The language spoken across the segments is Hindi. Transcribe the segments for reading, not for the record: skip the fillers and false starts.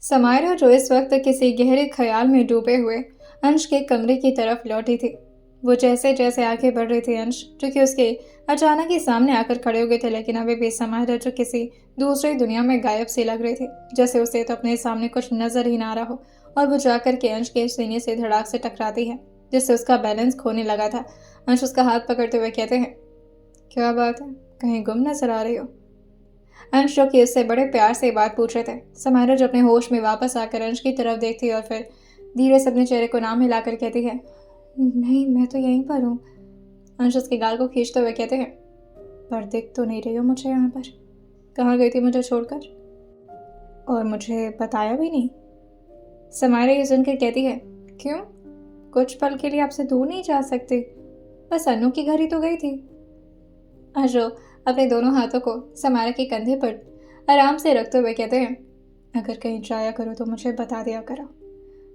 समायरा जो इस वक्त किसी गहरे ख्याल में डूबे हुए अंश के कमरे की तरफ लौटी थी। वो जैसे जैसे आगे बढ़ रही थी, अंश जो कि उसके अचानक ही सामने आकर खड़े हो गए थे, लेकिन अभी भी समायरा जो किसी दूसरी दुनिया में गायब सी लग रही थी, जैसे उसे तो अपने सामने कुछ नजर ही ना रहा हो। और वो जाकर के अंश के सीने से धड़ाक से टकराती है, जिससे उसका बैलेंस खोने लगा था। अंश उसका हाथ पकड़ते हुए कहते हैं, क्या बात है, कहीं गुम नजर आ रही हो? अंश जो कि उससे बड़े प्यार से बात पूछ रहे थे। समायरा जो अपने होश में वापस आकर अंश की तरफ देखती है और फिर धीरे से अपने चेहरे को नाम हिलाकर कहती है, नहीं, मैं तो यहीं पर हूँ। अंश उसके गाल को खींचते हुए कहते हैं, पर दिख तो नहीं रही हो मुझे यहाँ पर। कहाँ गई थी मुझे छोड़कर, और मुझे बताया भी नहीं? समायरा ये सुनकर कहती है, क्यों, कुछ पल के लिए आपसे दूर नहीं जा सकती? बस अनु के घर ही तो गई थी। अंशु अपने दोनों हाथों को समायरा के कंधे पर आराम से रखते हुए कहते हैं, अगर कहीं जाया करो तो मुझे बता दिया करो।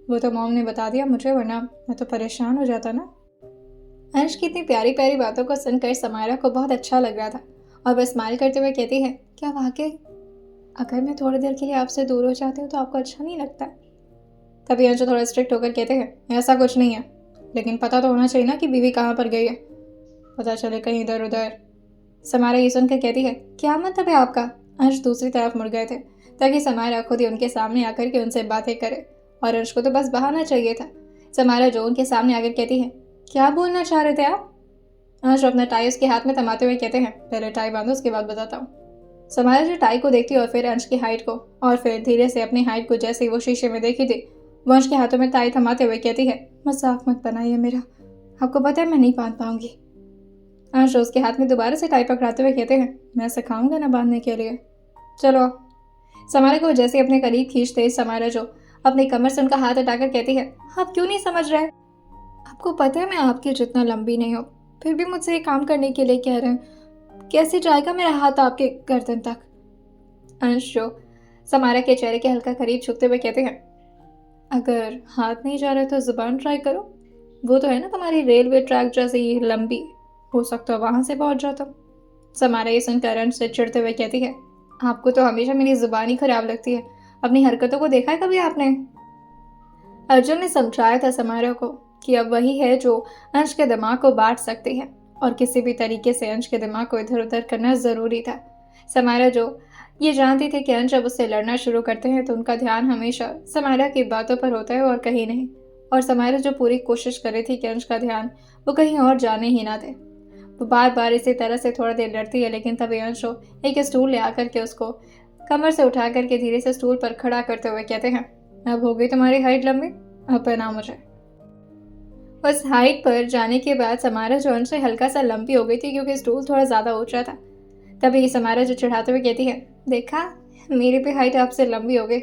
वो तो मॉम ने बता दिया मुझे, वरना मैं तो परेशान हो जाता ना। अंश की इतनी प्यारी प्यारी बातों को सुनकर समायरा को बहुत अच्छा लग रहा था और वह स्माइल करते हुए कहती है, क्या वाकई अगर मैं थोड़ी देर के लिए आपसे दूर हो जाती हूँ तो आपको अच्छा नहीं लगता? तभी अंशु थोड़ा स्ट्रिक्ट होकर कहते हैं, ऐसा कुछ नहीं है, लेकिन पता तो होना चाहिए ना कि बीवी कहाँ पर गई है, पता चले कहीं इधर उधर। समायरा ये सुनकर कहती है, क्या मतलब है आपका? अंश दूसरी तरफ मुड़ गए थे ताकि समायरा खुद ही उनके सामने आकर के उनसे बातें करे, और अंश को तो बस बहाना चाहिए था। समायरा जो उनके सामने आकर कहती है, क्या बोलना चाह रहे थे आप? अंश अपना टाई उसके हाथ में थमाते हुए कहते हैं, पहले टाई बांधो, उसके बाद बताता हूँ। समायरा जो टाई को देखती है और फिर अंश की हाइट को, और फिर धीरे से अपनी हाइट को जैसे ही वो शीशे में देखी थी, वो अंश के हाथों में टाई थमाते हुए कहती है, मजाक मत बनाइए मेरा, आपको पता है मैं नहीं बांध पाऊंगी। अंश उसके हाथ में दोबारा से टाई पकड़ाते हुए कहते हैं, मैं सिखाऊंगा ना बांधने के लिए, चलो। समायरा को जैसे अपने करीब खींचते समायरा जो अपनी कमर से उनका हाथ हटाकर कहती है, आप क्यों नहीं समझ रहे? आपको पता है मैं आपके जितना लंबी नहीं हूँ, फिर भी मुझसे ये काम करने के लिए कह रहे हैं, कैसे जाएगा मेरा हाथ आपके गर्दन तक? अंश जो समायरा के चेहरे के हल्का करीब झुकते हुए कहते हैं, अगर हाथ नहीं जा रहा तो जुबान ट्राई करो, वो तो है ना तुम्हारी रेलवे ट्रैक जैसी लंबी, हो सकता है वहां से पहुंच जाता। समायरा ये सुनकर अंश से चिढ़ते हुए कहती है, आपको तो हमेशा मेरी जुबान ही खराब लगती है, अपनी हरकतों को देखा है कभी आपने? अर्जुन ने समझाया था समायरा को कि अब वही है जो अंश के दिमाग को बांट सकती है, और किसी भी तरीके से अंश के दिमाग को इधर उधर करना जरूरी था। समायरा जो ये जानती थी कि अंश जब उससे लड़ना शुरू करते हैं तो उनका ध्यान हमेशा समायरा की बातों पर होता है और कहीं नहीं, और समायरा जो पूरी कोशिश कर रही थी कि अंश का ध्यान वो कहीं और जाने ही ना दे। वो बार बार इसी तरह से थोड़ा देर लड़ती है, लेकिन तभी अंशु एक स्टूल ले आकर के उसको कमर से उठा करके धीरे से स्टूल पर खड़ा करते हुए कहते हैं, अब हो गई तुम्हारी हाइट लंबी, अब पहनाओ मुझे। उस हाइट पर जाने के बाद समायरा जो अंश से हल्का सा लंबी हो गई थी क्योंकि स्टूल थोड़ा ज्यादा ऊंचा था। तभी समायरा जो चिढ़ाते हुए कहती है, देखा, मेरी भी हाइट आपसे लंबी हो गई,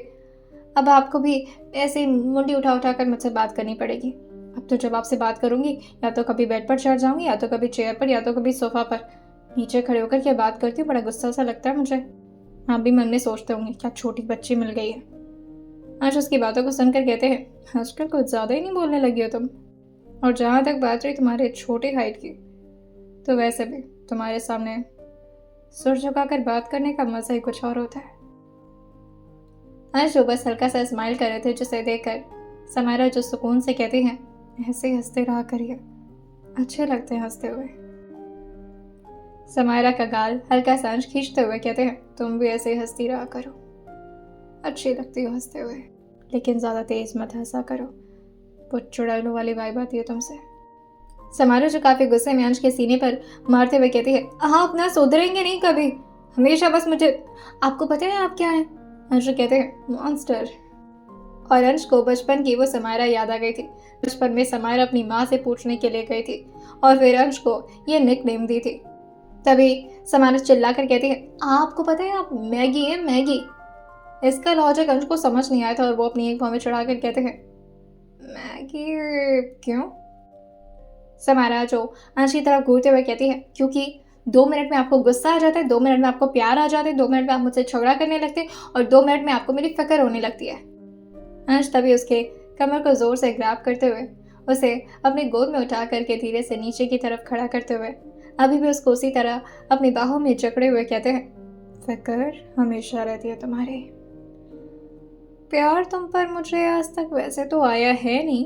अब आपको भी ऐसे ही मुंडी उठा उठा कर मुझसे बात करनी पड़ेगी। अब तो जब आपसे बात करूंगी या तो कभी बेड पर चढ़ जाऊंगी, या तो कभी चेयर पर, या तो कभी सोफा पर नीचे खड़े होकर क्या बात करती हूँ, बड़ा गुस्सा सा लगता है मुझे। आप भी मन में सोचते होंगे क्या छोटी बच्ची मिल गई है। आज उसकी बातों को सुनकर कहते हैं, आजकल कुछ ज्यादा ही नहीं बोलने लगी हो तुम, और जहां तक बात रही तुम्हारे छोटी हाइट की, तो वैसे भी तुम्हारे सामने सुर झुकाकर बात करने का मजा ही कुछ और होता है। आज वो बस हल्का सा स्माइल कर रहे थे, जिसे देखकर समायरा जो सुकून से कहती हैं, ऐसे ही हंसते रहा करिए, अच्छे लगते हैं हंसते हुए। समायरा का गाल हल्का सा अंश खींचते हुए कहते हैं, तुम भी ऐसे ही हंसती रहा करो, अच्छी लगती हो हंसते हुए, लेकिन ज्यादा तेज मत हंसा करो, कुछ चुड़ैलों वाली वाइब आती है तुमसे। समायरा जो काफी गुस्से में अंश के सीने पर मारते हुए कहती है, हाँ, अपना सुधरेंगे नहीं कभी, हमेशा बस मुझे, आपको पता है आप क्या है? अंश कहते हैं, मॉन्स्टर। और अंश को बचपन की वो समायरा याद आ गई थी। बचपन में समायरा अपनी माँ से पूछने के लिए गई थी और फिर अंश को ये निकनेम दी थी। तभी समायरा चिल्लाकर कहती है, आपको पता है आप मैगी है, मैगी। इसका लॉजिक अंश को समझ नहीं आया था और वो अपनी एक पाँव में चढ़ाकर कहते हैं, मैगी क्यों? समायरा जो अंश की तरफ घूरते हुए कहती है, क्योंकि 2 मिनट में आपको गुस्सा आ जाता है, 2 मिनट में आपको प्यार आ जाता है, 2 मिनट में आप मुझसे झगड़ा करने लगते हैं, और 2 मिनट में आपको मेरी फिक्र होने लगती है। अंश तभी उसके कमर को जोर से ग्रैब करते हुए उसे अपनी गोद में उठा करके धीरे से नीचे की तरफ खड़ा करते हुए अभी भी उसको उसी तरह अपनी बाहों में जकड़े हुए कहते हैं, फिक्र हमेशा रहती है तुम्हारी, प्यार तुम पर मुझे आज तक वैसे तो आया है नहीं,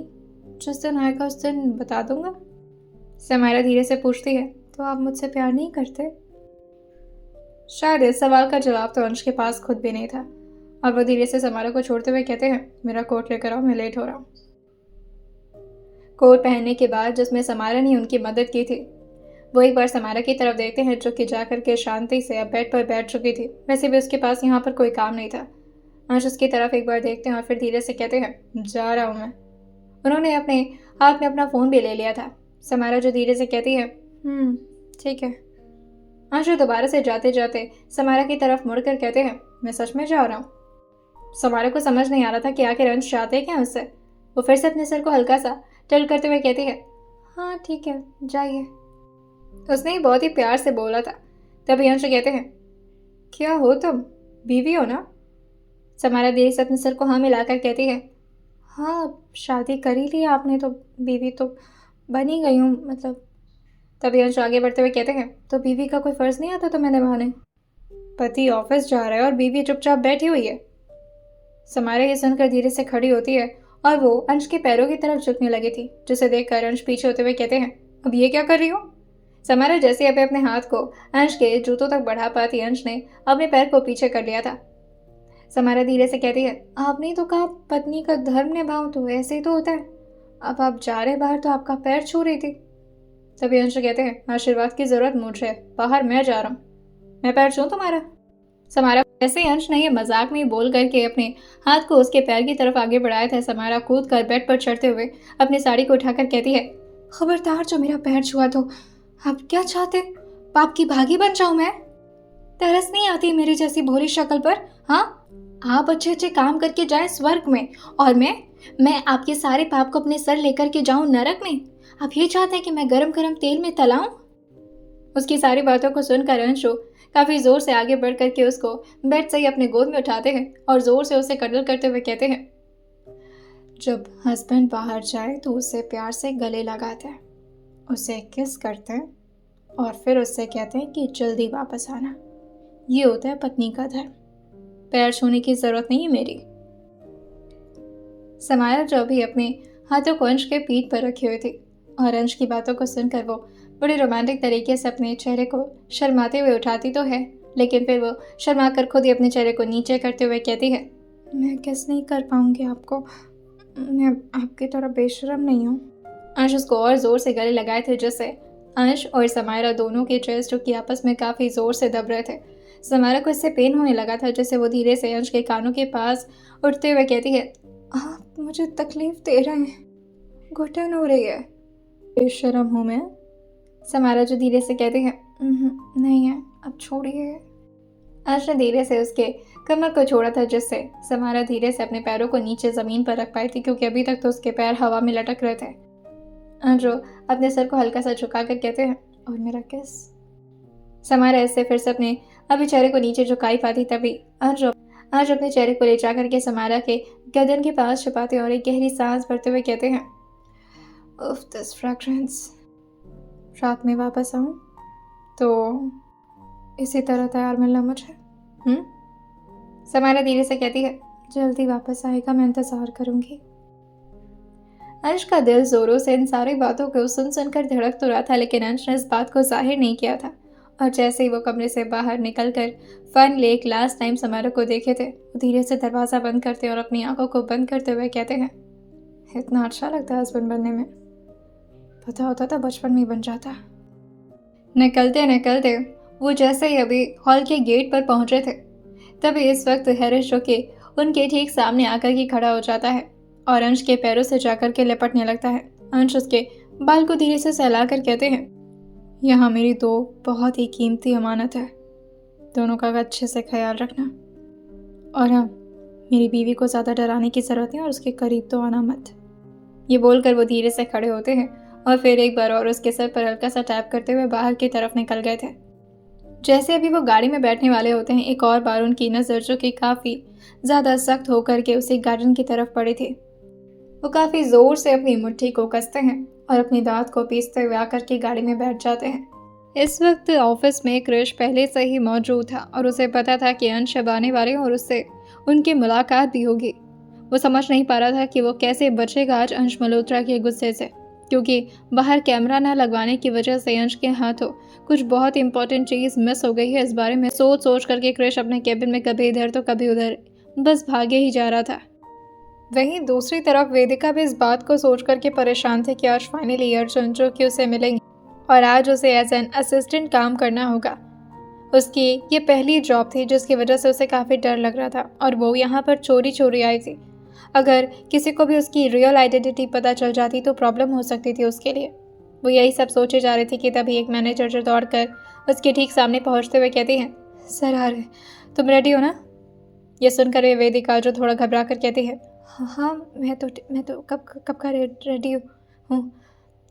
जिस दिन आएगा उस दिन बता दूंगा। समायरा धीरे से पूछती है, तो आप मुझसे प्यार नहीं करते? शायद इस सवाल का जवाब तो अंश के पास खुद भी नहीं था, और वो धीरे से समायरा को छोड़ते हुए कहते हैं, मेरा कोट लेकर आओ, मैं लेट हो रहा हूँ। कोट पहनने के बाद जिसमें समायरा ने उनकी मदद की थी, वो एक बार समायरा की तरफ देखते हैं जो कि जाकर के शांति से अब बेड पर बैठ चुकी थी। वैसे भी उसके पास यहाँ पर कोई काम नहीं था। अंश उसकी तरफ एक बार देखते हैं और फिर धीरे से कहते हैं, जा रहा हूँ मैं। उन्होंने अपने हाथ में अपना फ़ोन भी ले लिया था। समायरा जो धीरे से कहती है, ठीक है। अंश दोबारा से जाते जाते समायरा की तरफ मुड़कर कहते हैं, मैं सच में जा रहा हूँ। समायरा को समझ नहीं आ रहा था कि आखिर अंश चाहते क्या उससे। वो फिर से अपने सर को हल्का सा टल करते हुए कहती है, हाँ ठीक है, जाइए। उसने ही बहुत ही प्यार से बोला था। तभी अंश कहते हैं, क्या हो तुम, बीवी हो ना? समायरा धीरे से अपने सर को हाँ मिलाकर कहती है, हाँ शादी कर ही ली आपने तो बीवी तो बन ही गई हूँ, मतलब। तभी अंश आगे बढ़ते हुए कहते हैं, तो बीवी का कोई फ़र्ज़ नहीं आता तुम्हें निभाने? पति ऑफिस जा रहा है और बीवी चुपचाप बैठी हुई है। समायरा ये सुनकर धीरे से खड़ी होती है और वो अंश के पैरों की तरफ झुकने लगी थी, जिसे देखकर अंश पीछे होते हुए कहते हैं, अब ये क्या कर रही हो? समायरा जैसे अपने हाथ को अंश के जूतों तक बढ़ा पाती, अंश ने अपने पैर को पीछे कर लिया था। समायरा धीरे से कहती है, आपने तो कहा पत्नी का धर्म निभाऊं, तो ऐसे ही तो होता है। अब आप जा रहे बाहर तो आपका पैर छू रही थी। तभी अंश कहते हैं, आशीर्वाद की जरूरत मुझे, बाहर मैं जा रहा हूँ, मैं पैर छूं तुम्हारा? समायरा ऐसे ही अंश ने ये मजाक में बोल करके अपने हाथ को उसके पैर की तरफ आगे बढ़ाया था। समायरा कूद कर बेड पर चढ़ते हुए अपनी साड़ी को उठाकर कहती है, खबरदार जो मेरा पैर छुआ तो। आप क्या चाहते, पाप की भागी बन जाऊं मैं? तरस नहीं आती मेरी जैसी भोली शक्ल पर? हाँ, आप अच्छे अच्छे काम करके जाएं स्वर्ग में, और मैं आपके सारे पाप को अपने सर लेकर के जाऊं नरक में। आप ये चाहते हैं कि मैं गरम गरम तेल में तलाऊं? उसकी सारी बातों को सुनकर अंशु काफी जोर से आगे बढ़ करके उसको बेड से ही अपने गोद में उठाते हैं और जोर से उसे कडल करते हुए कहते हैं, जब हस्बैंड बाहर जाए तो उसे प्यार से गले लगाते हैं, उसे किस करते हैं और फिर उससे कहते हैं कि जल्दी वापस आना। ये होता है पत्नी का धर्म। पैर छूने की जरूरत नहीं है मेरी। समाया जो भी अपने हाथों को अंश के पीठ पर रखी हुई थी और अंश की बातों को सुनकर वो बड़े रोमांटिक तरीके से अपने चेहरे को शर्माते हुए उठाती तो है, लेकिन फिर वो शर्मा कर खुद ही अपने चेहरे को नीचे करते हुए कहती है, मैं किस नहीं कर पाऊंगी आपको, मैं आपकी तरह बेशरम नहीं हूँ। अंश उसको और जोर से गले लगाए थे, जिससे अंश और समायरा दोनों के चेस्ट जो कि आपस में काफी जोर से दब रहे थे। समायरा को इससे पेन होने लगा था, जिससे वो धीरे से अंश के कानों के पास उठते हुए कहती है, आप मुझे तकलीफ दे रहे हैं, घुटन हो रही है। बेशरम हूँ मैं? समायरा जो धीरे से कहती है, नहीं है, अब छोड़िए। अंश ने धीरे से उसके कमर को छोड़ा था, जिससे समायरा धीरे से अपने पैरों को नीचे जमीन पर रख पाई थी, क्योंकि अभी तक तो उसके पैर हवा में लटक रहे थे। अंशु अपने सर को हल्का सा झुकाकर कहते हैं, और मेरा किस? समायरा ऐसे फिर से अपने अभी चेहरे को नीचे झुकाई पाती, तभी अंशु अपने चेहरे को ले जाकर के समायरा के गर्दन के पास छुपाते और एक गहरी सांस भरते हुए कहते हैं, उफ दिस फ्रेग्रेंस। रात में वापस आऊं तो इसी तरह तैयार मिलना मुझे। समायरा धीरे से कहती है, जल्दी वापस आएगा, मैं इंतजार करूंगी। अंश का दिल जोरों से इन सारी बातों को सुन सुनकर धड़क तो रहा था, लेकिन अंश ने इस बात को जाहिर नहीं किया था। और जैसे ही वो कमरे से बाहर निकलकर फाइनली एक लास्ट टाइम समायरा को देखे थे, वो धीरे से दरवाजा बंद करते और अपनी आंखों को बंद करते हुए कहते हैं, इतना अच्छा लगता है हस्बैंड बनने में, पता होता था बचपन में ही बन जाता। निकलते निकलते वो जैसे ही अभी हॉल के गेट पर पहुंचे थे, तभी इस वक्त हैरिस जो कि उनके ठीक सामने आकर के खड़ा हो जाता है और अंश के पैरों से जाकर के लिपटने लगता है। अंश उसके बाल को धीरे से सहला कर कहते हैं, यहाँ मेरी दो बहुत ही कीमती अमानत है, दोनों का अच्छे से ख्याल रखना। और हाँ, मेरी बीवी को ज़्यादा डराने की ज़रूरत नहीं और उसके करीब तो आना मत। ये बोलकर वो धीरे से खड़े होते हैं और फिर एक बार और उसके सर पर हल्का सा टैप करते हुए बाहर की तरफ निकल गए थे। जैसे अभी वो गाड़ी में बैठने वाले होते हैं, एक और बार उनकी नज़र जो कि काफ़ी ज़्यादा सख्त होकर के उसी गार्डन की तरफ पड़ी थी, वो काफ़ी ज़ोर से अपनी मुट्ठी को कसते हैं और अपनी दांत को पीसते हुए आकर के गाड़ी में बैठ जाते हैं। इस वक्त ऑफिस में क्रिश पहले से ही मौजूद था और उसे पता था कि अंश अब आने वाले हैं और उससे उनकी मुलाकात भी होगी। वो समझ नहीं पा रहा था कि वो कैसे बचेगा आज अंश मल्होत्रा के गुस्से से, क्योंकि बाहर कैमरा न लगवाने की वजह से अंश के हाथों कुछ बहुत इंपॉर्टेंट चीज़ मिस हो गई है। इस बारे में सोच सोच करके क्रिश अपने केबिन में कभी इधर तो कभी उधर बस भागे ही जा रहा था। वहीं दूसरी तरफ वेदिका भी इस बात को सोच करके परेशान थे कि आज फाइनली अर्जुन जो कि उसे मिलेंगे और आज उसे एज एन असिस्टेंट काम करना होगा। उसकी ये पहली जॉब थी जिसकी वजह से उसे काफ़ी डर लग रहा था और वो यहाँ पर चोरी चोरी आई थी। अगर किसी को भी उसकी रियल आइडेंटिटी पता चल जाती तो प्रॉब्लम हो सकती थी उसके लिए। वो यही सब सोचे जा रही थी कि तभी एक मैनेजर जो दौड़ कर उसके ठीक सामने पहुँचते हुए कहती हैं, सर आ रहे, तुम रेडी हो ना? ये सुनकर वे वेदिका जो थोड़ा घबरा कर कहती है, हाँ मैं तो कब का रेडी हूँ।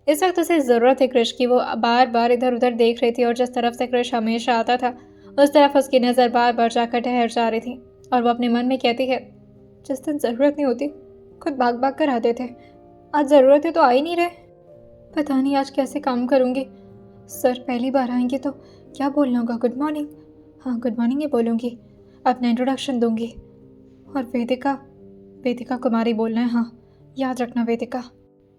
इस वक्त उसे ज़रूरत है क्रिश की। वो बार बार इधर उधर देख रही थी और जिस तरफ से क्रिश हमेशा आता था उस तरफ उसकी नज़र बार बार जाकर ठहर जा रही थी और वो अपने मन में कहती है, जिस दिन ज़रूरत नहीं होती खुद भाग भाग कर आते थे, आज ज़रूरत है तो आ ही नहीं रहे। पता नहीं आज कैसे काम करूँगी। सर पहली बार आएंगे तो क्या बोलना होगा? Good morning. हाँ गुड मॉर्निंग ही बोलूँगी, अपना इंट्रोडक्शन दूँगी। और वेदिका कुमारी बोलना है, हाँ याद रखना वेदिका।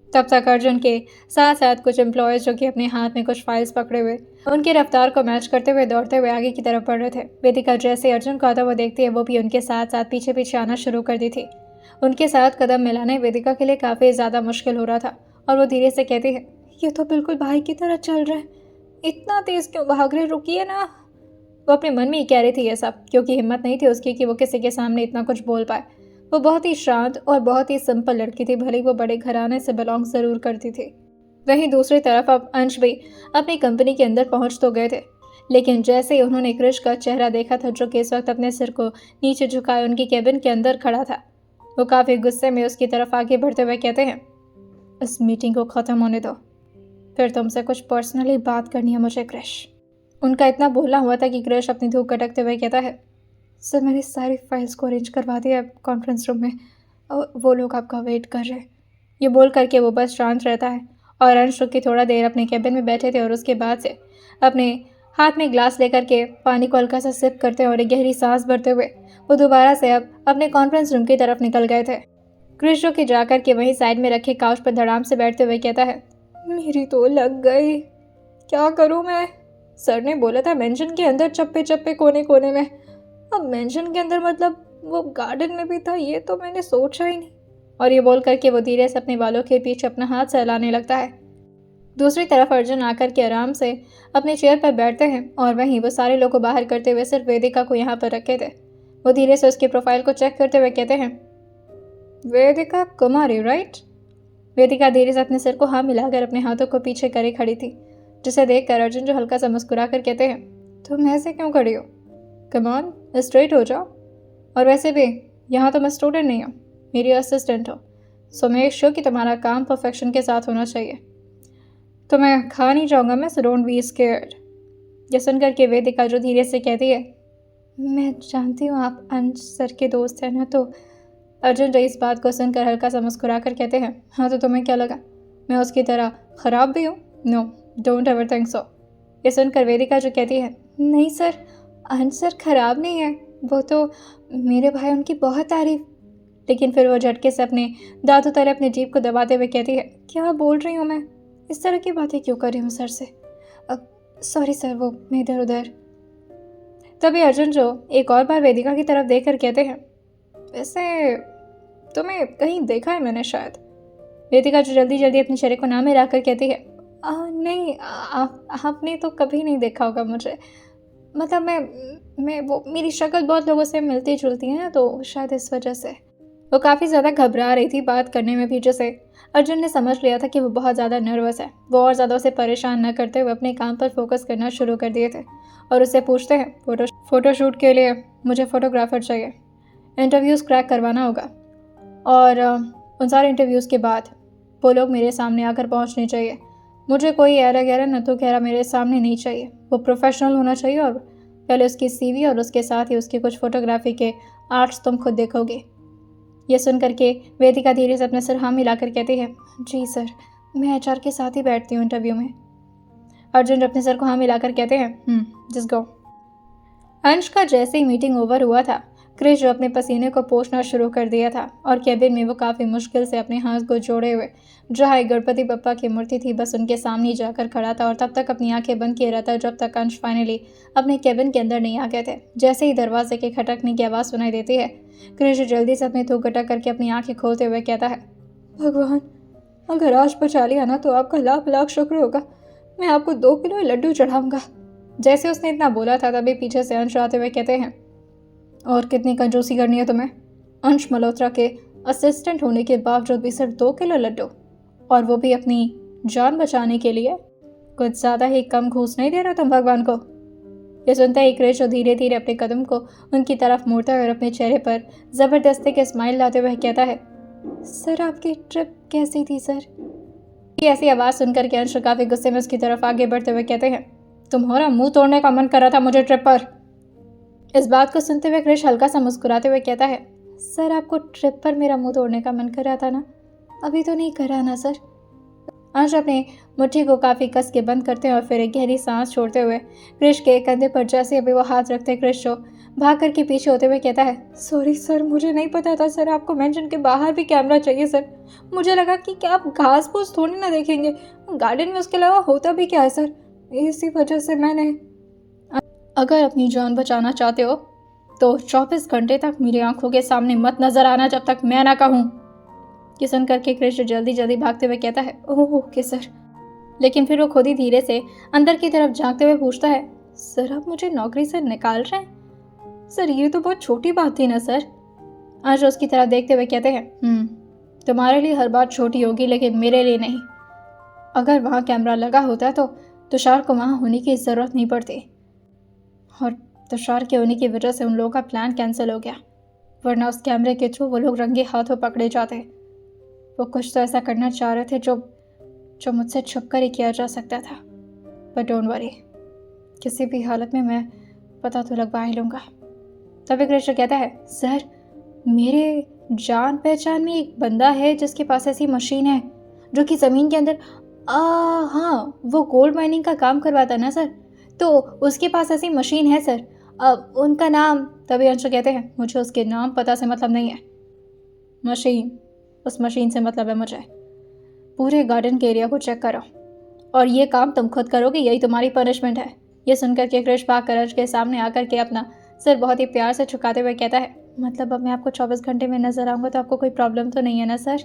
तब तक अर्जुन के साथ साथ कुछ एम्प्लॉयज़ जो कि अपने हाथ में कुछ फाइल्स पकड़े हुए उनकी रफ्तार को मैच करते हुए दौड़ते हुए आगे की तरफ बढ़ रहे थे। वेदिका जैसे अर्जुन को आता हुआ देखती है वो भी उनके साथ साथ पीछे पीछे आना शुरू कर दी थी। उनके साथ कदम मिलाना वेदिका के लिए काफ़ी ज़्यादा मुश्किल हो रहा था और वो धीरे से कहती है, ये तो बिल्कुल भाई की तरह चल रहे हैं, इतना तेज़ क्यों भाग रहे, रुकिए ना। वो अपने मन में ही कह रही थी ये सब क्योंकि हिम्मत नहीं थी उसकी कि वो किसी के सामने इतना कुछ बोल पाए। वो बहुत ही शांत और बहुत ही सिंपल लड़की थी, भले वो बड़े घराने से बिलोंग ज़रूर करती थी। वहीं दूसरी तरफ अब अंश भी अपनी कंपनी के अंदर पहुंच तो गए थे, लेकिन जैसे ही उन्होंने क्रिश का चेहरा देखा था जो कि इस वक्त अपने सिर को नीचे झुकाए उनकी केबिन के अंदर खड़ा था, वो काफ़ी गुस्से में उसकी तरफ आगे बढ़ते हुए कहते हैं, इस मीटिंग को ख़त्म होने दो, फिर तुमसे कुछ पर्सनली बात करनी है मुझे क्रिश। उनका इतना बोलना हुआ था कि क्रिश अपनी धूप कटकते हुए कहता है, सर मैंने सारी फाइल्स को अरेंज करवा दिया कॉन्फ्रेंस रूम में और वो लोग आपका वेट कर रहे हैं। ये बोल करके वो बस शांत रहता है और अंश की थोड़ा देर अपने कैबिन में बैठे थे और उसके बाद से अपने हाथ में ग्लास लेकर के पानी को हल्का सा सिप करते और एक गहरी सांस भरते हुए वो दोबारा से अब अपने कॉन्फ्रेंस रूम की तरफ निकल गए थे। क्रिश जो कि जाकर के वहीं साइड में रखे काउच पर धड़ाम से बैठते हुए कहता है, मेरी तो लग गई, क्या करूँ मैं? सर ने बोला था मेंशन के अंदर चप्पे चप्पे कोने कोने में, अब मेंशन के अंदर मतलब वो गार्डन में भी था, ये तो मैंने सोचा ही नहीं। और ये बोल करके वो धीरे से अपने बालों के पीछे अपना हाथ सहलाने लगता है। दूसरी तरफ अर्जुन आकर के आराम से अपने चेयर पर बैठते हैं और वहीं वो सारे लोगों को बाहर करते हुए सिर्फ वेदिका को यहाँ पर रखे थे। वो धीरे से उसकी प्रोफाइल को चेक करते हुए कहते हैं, वेदिका कुमारी राइट? वेदिका धीरे से अपने सिर को हाँ मिलाकर अपने हाथों को पीछे करे खड़ी थी, जिसे देखकर अर्जुन जो हल्का सा मुस्कुरा कर कहते हैं, तुम ऐसे क्यों खड़ी हो? कम ऑन स्ट्रेट हो जाओ। और वैसे भी यहाँ तो मैं स्टूडेंट नहीं हूँ, मेरी असिस्टेंट हो, सो मेक श्योर कि तुम्हारा काम परफेक्शन के साथ होना चाहिए। तो मैं खा नहीं जाऊँगा मैं, सो डोंट बी स्केयर्ड। ये सुनकर के वेदिका जो धीरे से कहती है, मैं जानती हूँ आप अंश सर के दोस्त हैं ना। तो अर्जुन जो इस बात को सुनकर हल्का सा मुस्कुरा कर कहते हैं, हाँ तो तुम्हें क्या लगा मैं उसकी तरह ख़राब भी हूँ? No don't ever think so. ये सुनकर वेदिका जो कहती है, नहीं सर, अंश सर ख़राब नहीं है, वो तो मेरे भाई उनकी बहुत तारीफ। लेकिन फिर वो झटके से अपने दांतों तरह अपने जीभ को दबाते हुए कहती है, क्या बोल रही हूँ मैं, इस तरह की बातें क्यों कर रही हूँ सर से? अब सॉरी सर, वो मैं इधर उधर। तभी अर्जुन जो एक और बार वेदिका की तरफ देख कर कहते हैं, वैसे तुम्हें कहीं देखा है मैंने शायद। वेदिका जो जल्दी जल्दी अपने चेहरे को ना मिला कर कहती है, नहीं आपने तो कभी नहीं देखा होगा मुझे, मतलब मैं वो मेरी शक्ल बहुत लोगों से मिलती जुलती है ना, तो शायद इस वजह से। वो काफ़ी ज़्यादा घबरा रही थी बात करने में भी, जैसे अर्जुन ने समझ लिया था कि वो बहुत ज़्यादा नर्वस है। वो और ज़्यादा उसे परेशान न करते हुए अपने काम पर फोकस करना शुरू कर दिए थे और उससे पूछते हैं, फ़ोटोशूट के लिए मुझे फ़ोटोग्राफ़र चाहिए, इंटरव्यूज़ क्रैक करवाना होगा और उन सारे इंटरव्यूज़ के बाद वो लोग मेरे सामने आकर पहुँचने चाहिए। मुझे कोई ऐरा गहरा न तो गहरा मेरे सामने नहीं चाहिए, वो प्रोफेशनल होना चाहिए और पहले उसकी सीवी और उसके साथ ही उसकी कुछ फ़ोटोग्राफी के आर्ट्स तुम खुद देखोगे। ये सुन करके वेदिका धीरे से अपने सिर हाँ मिलाकर कहती है, जी सर, मैं एचआर के साथ ही बैठती हूँ इंटरव्यू में। अर्जुन अपने सर को हाँ मिलाकर कहते हैं, जस्ट गो। अंश का जैसे ही मीटिंग ओवर हुआ था क्रिश जो अपने पसीने को पोंछना शुरू कर दिया था और कैबिन में वो काफ़ी मुश्किल से अपने हाथ को जोड़े हुए जहाँ एक गणपति बप्पा की मूर्ति थी बस उनके सामने ही जाकर खड़ा था और तब तक अपनी आंखें बंद किए रहता जब तक अंश फाइनली अपने कैबिन के अंदर नहीं आ गए थे। जैसे ही दरवाजे के खटकने की आवाज़ सुनाई देती है, क्रिश जल्दी से अपने थूक गटक करके अपनी आंखें खोलते हुए कहता है, भगवान, अगर आज बचा लिया ना तो आपका लाख लाख शुक्र होगा। मैं आपको 2 किलो लड्डू चढ़ाऊंगा। जैसे उसने इतना बोला था तभी पीछे से अंश आते हुए कहते हैं, और कितनी कंजूसी करनी है तुम्हें? अंश मल्होत्रा के असिस्टेंट होने के बावजूद भी सिर्फ 2 किलो लड्डू, और वो भी अपनी जान बचाने के लिए? कुछ ज़्यादा ही कम घूस नहीं दे रहा तुम भगवान को? ये सुनते ही क्रिश धीरे धीरे अपने कदम को उनकी तरफ मोड़ता है और अपने चेहरे पर ज़बरदस्ती के स्माइल लाते हुए कहता है, सर आपकी ट्रिप कैसी थी सर? ये ऐसी आवाज़ सुनकर के अंश काफ़ी गुस्से में उसकी तरफ आगे बढ़ते हुए कहते हैं, तुम्हारा मुंह तोड़ने का मन कर रहा था मुझे ट्रिप पर। इस बात को सुनते हुए क्रिश हल्का सा मुस्कुराते हुए कहता है, सर आपको ट्रिप पर मेरा मुंह तोड़ने का मन कर रहा था ना? अभी तो नहीं कर रहा ना सर? अंश अपने मुट्ठी को काफ़ी कस के बंद करते हैं और फिर एक गहरी सांस छोड़ते हुए क्रिश के कंधे पर जैसे अभी वो हाथ रखते हैं क्रिश जो भाग करके पीछे होते हुए कहता है, सॉरी सर, मुझे नहीं पता था सर आपको मेंशन के बाहर भी कैमरा चाहिए सर। मुझे लगा कि क्या आप घास फूस थोड़ी ना देखेंगे, गार्डन में उसके अलावा होता भी क्या है सर, इसी वजह से मैंने। अगर अपनी जान बचाना चाहते हो तो 24 घंटे तक मेरी आंखों के सामने मत नजर आना जब तक मैं ना कहूँ। ये सुन करके क्रिश जल्दी जल्दी भागते हुए कहता है, ओह ओके सर। लेकिन फिर वो खुद ही धीरे से अंदर की तरफ झांकते हुए पूछता है, सर आप मुझे नौकरी से निकाल रहे हैं? सर ये तो बहुत छोटी बात थी ना सर। आज उसकी तरफ देखते हुए कहते हैं, तुम्हारे लिए हर बात छोटी होगी लेकिन मेरे लिए नहीं। अगर वहाँ कैमरा लगा होता तो तुषार को वहाँ होने की ज़रूरत नहीं पड़ती, और तुषार के होने की वजह से उन लोगों का प्लान कैंसिल हो गया, वरना उस कैमरे के थ्रू वो लोग रंगे हाथों पकड़े जाते। वो कुछ तो ऐसा करना चाह रहे थे जो मुझसे छुप कर ही किया जा सकता था। बट डोंट वरी, किसी भी हालत में मैं पता तो लगवा ही लूँगा। तभी कृष्ण कहता है, सर मेरे जान पहचान में एक बंदा है जिसके पास ऐसी मशीन है जो कि ज़मीन के अंदर हाँ वो गोल्ड माइनिंग का काम करवाता है ना सर, तो उसके पास ऐसी मशीन है सर। अब उनका नाम। तभी अंशु कहते हैं, मुझे उसके नाम पता से मतलब नहीं है, मशीन, उस मशीन से मतलब है मुझे। पूरे गार्डन के एरिया को चेक करो और ये काम तुम खुद करोगे, यही तुम्हारी पनिशमेंट है। ये सुनकर के क्रिश भाग कर अंश के सामने आकर के अपना सिर बहुत ही प्यार से झुकाते हुए कहता है, मतलब अब मैं आपको 24 घंटे में नजर आऊँगा तो आपको कोई प्रॉब्लम तो नहीं है ना सर?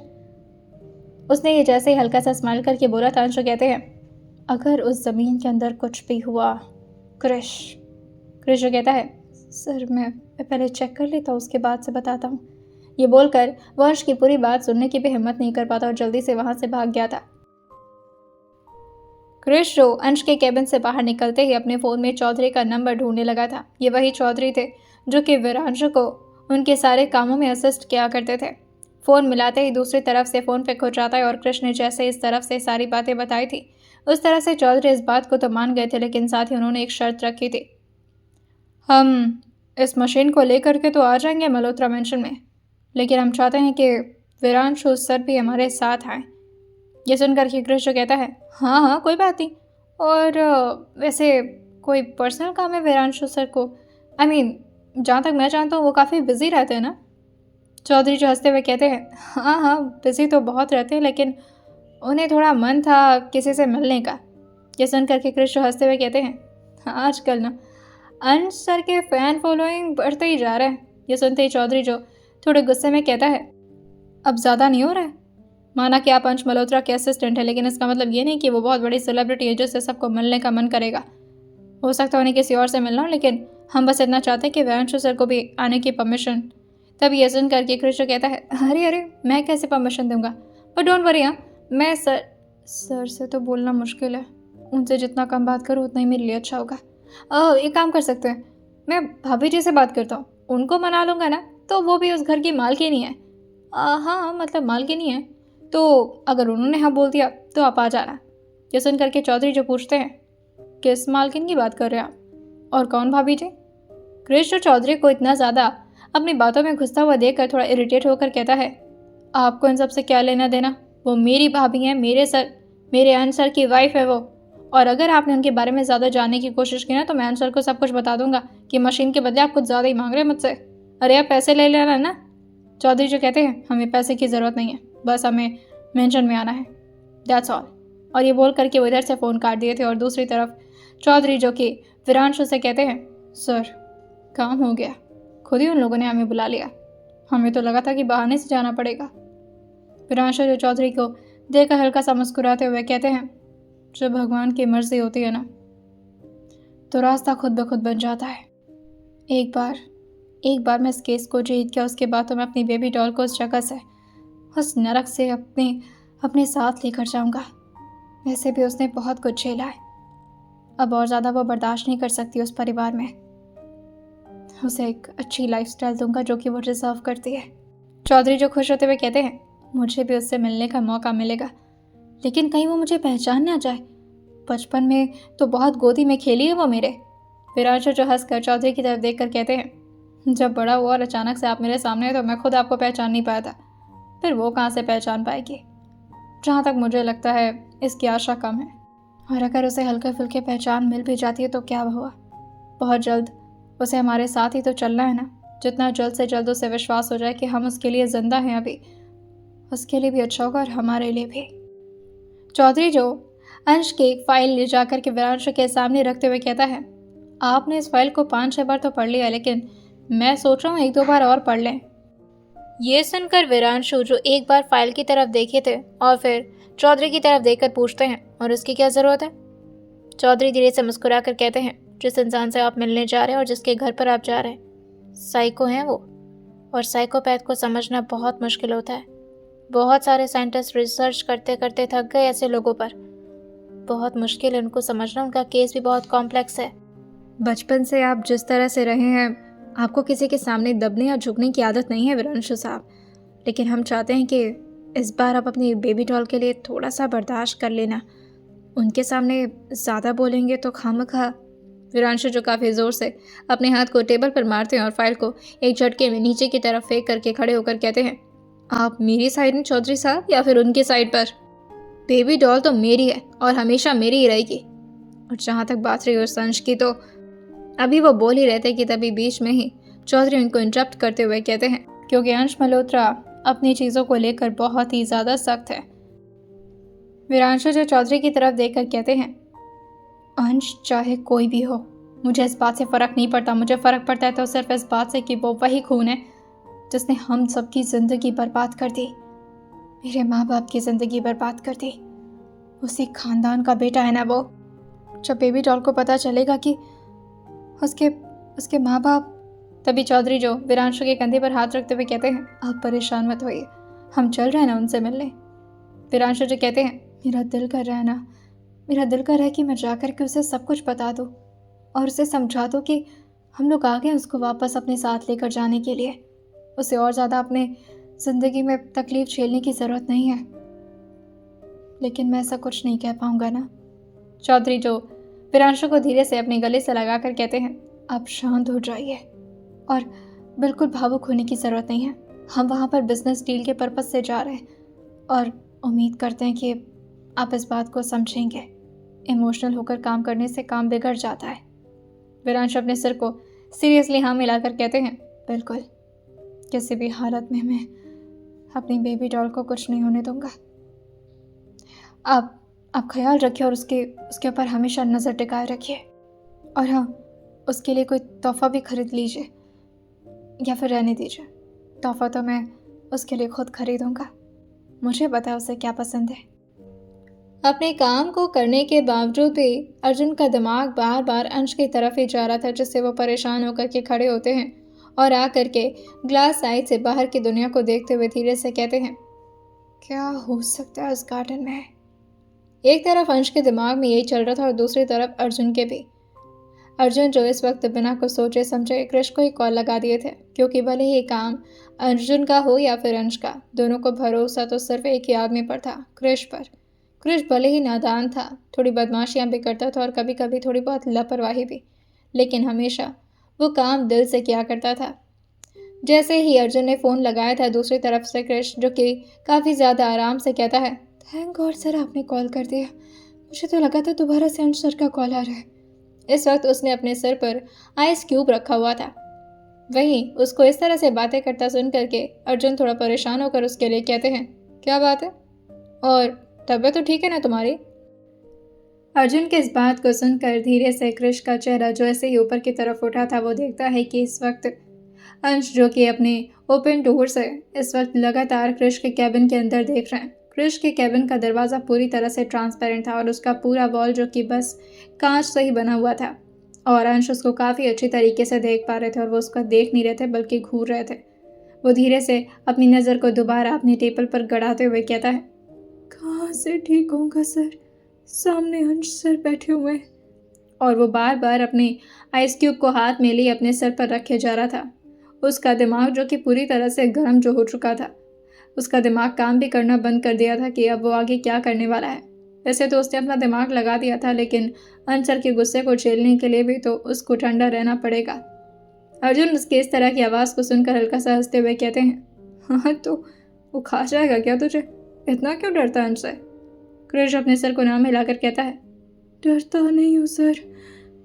उसने ये जैसे ही हल्का सा स्माइल करके बोला था, अंशु कहते हैं, अगर उस ज़मीन के अंदर कुछ भी हुआ क्रिश कहता है, सर मैं पहले चेक कर लेता हूँ उसके बाद से बताता हूँ। ये बोलकर वह अंश की पूरी बात सुनने की भी हिम्मत नहीं कर पाता और जल्दी से वहां से भाग गया था। क्रिश जो अंश के केबिन से बाहर निकलते ही अपने फ़ोन में चौधरी का नंबर ढूंढने लगा था। ये वही चौधरी थे जो कि वीरांशु को उनके सारे कामों में असिस्ट किया करते थे। फ़ोन मिलाते ही दूसरी तरफ से फ़ोन पे खुंच जाता है और कृष्ण ने जैसे इस तरफ से सारी बातें बताई थी उस तरह से चौधरी इस बात को तो मान गए थे, लेकिन साथ ही उन्होंने एक शर्त रखी थी, हम इस मशीन को लेकर के तो आ जाएंगे मल्होत्रा मेंशन में, लेकिन हम चाहते हैं कि वीरांशु सर भी हमारे साथ आए। ये सुनकर के कृष्ण कहता है, हाँ कोई बात नहीं, और वैसे कोई पर्सनल काम है वीरांशु सर को? आई मीन जहाँ तक मैं जानता हूँ वो काफ़ी बिजी रहते हैं ना? चौधरी जो हंसते हुए कहते हैं, हाँ बिजी तो बहुत रहते हैं, लेकिन उन्हें थोड़ा मन था किसी से मिलने का। ये सुनकर के कृष्ण हंसते हुए कहते हैं, आजकल ना अंश सर के फ़ैन फॉलोइंग बढ़ते ही जा रहे हैं। ये सुनते ही चौधरी जो थोड़े गुस्से में कहता है, अब ज़्यादा नहीं हो रहा है? माना कि आप अंश मल्होत्रा के असिस्टेंट हैं, लेकिन इसका मतलब ये नहीं कि वो बहुत बड़ी सेलिब्रिटी है जिससे सबको मिलने का मन करेगा। हो सकता है उन्हें किसी और से मिलना हो, लेकिन हम बस इतना चाहते हैं कि वीरांशु सर को भी आने की परमिशन। तब ये सुन करके कृष्ण कहता है, अरे मैं कैसे परमिशन दूंगा? पर डोंट वरी, मैं सर से तो बोलना मुश्किल है, उनसे जितना कम बात करूँ उतना ही मेरे लिए अच्छा होगा। एक काम कर सकते हैं, मैं भाभी जी से बात करता हूँ, उनको मना लूँगा ना, तो वो भी उस घर की मालकिन ही है। हाँ मतलब मालकिन ही है, तो अगर उन्होंने हाँ बोल दिया तो आप आ जाना। ये सुन करके चौधरी जो पूछते हैं, किस मालकिन की बात कर रहे हैं आप, और कौन भाभी जी? कृष्ण चौधरी को इतना ज़्यादा अपनी बातों में घुसता हुआ देखकर थोड़ा इरिटेट होकर कहता है, आपको इन सब से क्या लेना देना? वो मेरी भाभी हैं, मेरे अंश सर की वाइफ है वो, और अगर आपने उनके बारे में ज़्यादा जानने की कोशिश की ना तो मैं अंश सर को सब कुछ बता दूंगा कि मशीन के बदले आप कुछ ज़्यादा ही मांग रहे हैं मुझसे। अरे आप पैसे ले लेना ना। चौधरी जो कहते हैं हमें पैसे की ज़रूरत नहीं है, बस हमें मेंशन में आना है, दैट्स ऑल। और ये बोल करके वो इधर से फ़ोन काट दिए थे। और दूसरी तरफ चौधरी जो कि विरांशु से कहते हैं सर काम हो गया, खुद ही उन लोगों ने हमें बुला लिया, हमें तो लगा था कि बहाने से जाना पड़ेगा। विरांशु जो चौधरी को देखकर हल्का सा मुस्कुराते हुए कहते हैं जब भगवान की मर्जी होती है ना तो रास्ता खुद ब खुद बन जाता है। एक बार मैं इस केस को जीत गया, उसके बाद तो मैं अपनी बेबी डॉल को उस जगह से, उस नरक से अपने साथ लेकर जाऊंगा। वैसे भी उसने बहुत कुछ झेला है, अब और ज़्यादा वो बर्दाश्त नहीं कर सकती उस परिवार में। उसे एक अच्छी लाइफस्टाइल दूंगा जो कि वो डिजर्व करती है। चौधरी जो खुश होते हुए कहते हैं मुझे भी उससे मिलने का मौका मिलेगा, लेकिन कहीं वो मुझे पहचान ना जाए, बचपन में तो बहुत गोदी में खेली है वो मेरे। विरांशु जो हंसकर चौधरी की तरफ देखकर कहते हैं जब बड़ा हुआ और अचानक से आप मेरे सामने हैं तो मैं खुद आपको पहचान नहीं पाया था, फिर वो कहाँ से पहचान पाएगी। जहाँ तक मुझे लगता है इसकी आशा कम है, और अगर उसे हल्के फुल्के पहचान मिल भी जाती है तो क्या हुआ, बहुत जल्द उसे हमारे साथ ही तो चलना है ना। जितना जल्द से जल्द उसे विश्वास हो जाए कि हम उसके लिए जिंदा हैं अभी, उसके लिए भी अच्छा होगा और हमारे लिए भी। चौधरी जो अंश की एक फाइल ले जाकर के विरांशु के सामने रखते हुए कहता है आपने इस फाइल को 5-6 बार तो पढ़ लिया, लेकिन मैं सोच रहा हूँ 1-2 बार और पढ़ लें। ये सुनकर विरांशु जो एक बार फाइल की तरफ देखे थे और फिर चौधरी की तरफ देखकर पूछते हैं और इसकी क्या ज़रूरत है। चौधरी धीरे से मुस्कुरा कर कहते हैं जिस इंसान से आप मिलने जा रहे हैं और जिसके घर पर आप जा रहे हैं साइको हैं वो, और साइकोपैथ को समझना बहुत मुश्किल होता है। बहुत सारे साइंटिस्ट रिसर्च करते करते थक गए ऐसे लोगों पर, बहुत मुश्किल है उनको समझना, उनका केस भी बहुत कॉम्प्लेक्स है। बचपन से आप जिस तरह से रहे हैं आपको किसी के सामने दबने या झुकने की आदत नहीं है विरांशु साहब, लेकिन हम चाहते हैं कि इस बार आप अपनी बेबी डॉल के लिए थोड़ा सा बर्दाश्त कर लेना, उनके सामने ज़्यादा बोलेंगे तो खामखा। विरांशु जो काफ़ी ज़ोर से अपने हाथ को टेबल पर मारते हैं और फाइल को एक झटके में नीचे की तरफ फेंक करके खड़े होकर कहते हैं आप मेरी साइड में चौधरी साहब या फिर उनकी साइड पर? बेबी डॉल तो मेरी है और हमेशा मेरी ही रहेगी। और जहाँ तक बात रही उस अंश की, तो अभी वो बोल ही रहते कि तभी बीच में ही चौधरी उनको इंटरप्ट करते हुए कहते हैं क्योंकि अंश मल्होत्रा अपनी चीज़ों को लेकर बहुत ही ज़्यादा सख्त है। विरांशु जो चौधरी की तरफ देखकर कहते हैं अंश चाहे कोई भी हो मुझे इस बात से फ़र्क नहीं पड़ता, मुझे फ़र्क पड़ता है तो सिर्फ इस बात से कि वो वही खून है जिसने हम सबकी ज़िंदगी बर्बाद कर दी, मेरे माँ बाप की ज़िंदगी बर्बाद कर दी, उसी खानदान का बेटा है ना वो। जब बेबी डॉल को पता चलेगा कि उसके माँ बाप, तभी चौधरी जो विरांशु के कंधे पर हाथ रखते हुए कहते हैं आप परेशान मत होइए, हम चल रहे हैं ना उनसे मिलने। विरांशु जो कहते हैं मेरा दिल कर रहा है ना, मेरा दिल कर रहा है कि मैं जा कर के उसे सब कुछ बता दूँ और उसे समझा दूँ कि हम लोग आ गए उसको वापस अपने साथ लेकर जाने के लिए, उसे और ज़्यादा अपने ज़िंदगी में तकलीफ़ झेलने की ज़रूरत नहीं है, लेकिन मैं ऐसा कुछ नहीं कह पाऊँगा ना। चौधरी जो विरांशु को धीरे से अपने गले से लगाकर कहते हैं आप शांत हो जाइए और बिल्कुल भावुक होने की ज़रूरत नहीं है, हम वहाँ पर बिजनेस डील के पर्पज़ से जा रहे हैं और उम्मीद करते हैं कि आप इस बात को समझेंगे। इमोशनल होकर काम करने से काम बिगड़ जाता है। विरांशु अपने सिर को सीरियसली हाँ मिलाकर कहते हैं बिल्कुल, किसी भी हालत में मैं अपनी बेबी डॉल को कुछ नहीं होने दूंगा। आप ख्याल रखिए और उसके ऊपर हमेशा नज़र टिकाए रखिए, और हाँ उसके लिए कोई तोहफ़ा भी खरीद लीजिए या फिर रहने दीजिए, तोहफ़ा तो मैं उसके लिए खुद खरीदूंगा, मुझे पता है उसे क्या पसंद है। अपने काम को करने के बावजूद भी अर्जुन का दिमाग बार बार अंश की तरफ ही जा रहा था, जिससे वो परेशान होकर के खड़े होते हैं और आकर के ग्लास साइड से बाहर की दुनिया को देखते हुए धीरे से कहते हैं क्या हो सकता है उस गार्डन में। एक तरफ अंश के दिमाग में यही चल रहा था और दूसरी तरफ अर्जुन के भी। अर्जुन जो इस वक्त बिना कुछ सोचे समझे क्रिश को ही कॉल लगा दिए थे, क्योंकि भले ही काम अर्जुन का हो या फिर अंश का, दोनों को भरोसा तो सिर्फ एक ही आदमी पर था, क्रिश पर। क्रिश भले ही नादान था, थोड़ी बदमाशियां भी करता था और कभी कभी थोड़ी बहुत लापरवाही भी, लेकिन हमेशा वो काम दिल से किया करता था। जैसे ही अर्जुन ने फ़ोन लगाया था, दूसरी तरफ से क्रिश जो कि काफ़ी ज़्यादा आराम से कहता है थैंक गॉड सर आपने कॉल कर दिया, मुझे तो लगा था दोबारा से अंश सर का कॉल आ रहा है। इस वक्त उसने अपने सिर पर आइस क्यूब रखा हुआ था। वहीं उसको इस तरह से बातें करता सुन करके अर्जुन थोड़ा परेशान होकर उसके लिए कहते हैं, क्या बात है? और तबीयत तो ठीक है ना तुम्हारी? अर्जुन की इस बात को सुनकर धीरे से कृष का चेहरा जो ऐसे ही ऊपर की तरफ उठा था वो देखता है कि इस वक्त अंश जो कि अपने ओपन डोर से इस वक्त लगातार कृष के कैबिन के अंदर देख रहे हैं। कृष के कैबिन का दरवाज़ा पूरी तरह से ट्रांसपेरेंट था और उसका पूरा वॉल जो कि बस कांच से ही बना हुआ था और अंश उसको काफ़ी अच्छी तरीके से देख पा रहे थे और वो उसका देख नहीं रहे थे बल्कि घूर रहे थे। वो धीरे से अपनी नज़र को दोबारा अपनी टेबल पर गड़ाते हुए कहता है, कहाँ से ठीक होगा सर, सामने अंश सर बैठे हुए हैं। और वो बार बार अपने आइस क्यूब को हाथ में लिए अपने सर पर रखे जा रहा था। उसका दिमाग जो कि पूरी तरह से गर्म जो हो चुका था, उसका दिमाग काम भी करना बंद कर दिया था कि अब वो आगे क्या करने वाला है। वैसे तो उसने अपना दिमाग लगा दिया था, लेकिन अंसर के गुस्से को झेलने के लिए भी तो उसको ठंडा रहना पड़ेगा। अर्जुन उसके इस तरह की आवाज़ को सुनकर हल्का सा हंसते हुए कहते हैं, हाँ तो वो खा जाएगा क्या तुझे? इतना क्यों डरता है अंश से? कृष अपने सर को नाम हिलाकर कहता है, डरता नहीं हूँ सर,